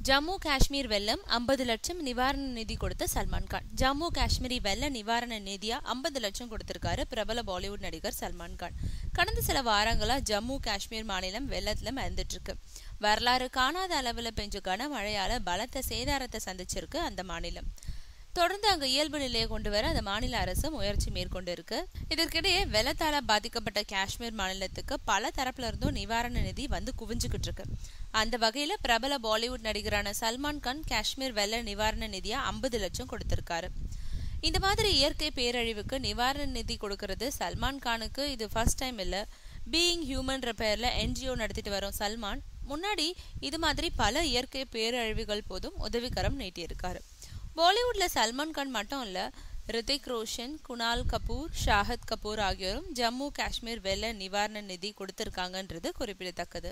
ஜம்மு காஷ்மீர் வெள்ளம் 50 லட்சம் நிவாரண நிதி கொடுத்த சல்மான் கான். ஜம்மு காஷ்மீரி வெள்ள நிவாரண நிதியா 50 லட்சம் கொடுத்திருக்காரு பிரபல பாலிவுட் நடிகர் சல்மான் கான். கடந்த சில வாரங்களா ஜம்மு காஷ்மீர் மாநிலம் வெள்ளத்துல மிதந்துட்டு இருக்கு. வரலாறு காணாத அளவுல பெஞ்ச கனமழையால பலத்த சேதாரத்தை சந்திச்சிருக்கு அந்த மாநிலம். தொடர்ந்து அங்கு இயல்பு நிலையை கொண்டு வர அந்த மாநில அரசு முயற்சி மேற்கொண்டு இருக்கு. இதற்கிடையே வெள்ளத்தால பாதிக்கப்பட்ட காஷ்மீர் மாநிலத்துக்கு பல தரப்புல இருந்தும் நிவாரண நிதி வந்து குவிஞ்சுக்கிட்டு இருக்கு. அந்த வகையில பிரபல பாலிவுட் நடிகரான சல்மான் கான் காஷ்மீர் வெள்ள நிவாரண நிதியா 50 லட்சம் கொடுத்திருக்காரு. இந்த மாதிரி இயற்கை பேரழிவுக்கு நிவாரண நிதி கொடுக்கறது சல்மான் கானுக்கு இது ஃபர்ஸ்ட் டைம் இல்ல. பீயிங் ஹியூமன்ற பெயர்ல NGO நடத்திட்டு வரும் சல்மான் முன்னாடி இது மாதிரி பல இயற்கை பேரழிவுகள் போதும் உதவிக்கரம் நீட்டியிருக்காரு. பாலிவுட்ல சல்மான் கான் மட்டும் இல்ல, ரித்திக் ரோஷன், குணால் கபூர், ஷாஹத் கபூர் ஆகியோரும் ஜம்மு காஷ்மீர் வெள்ள நிவாரண நிதி கொடுத்திருக்காங்கன்றது குறிப்பிடத்தக்கது.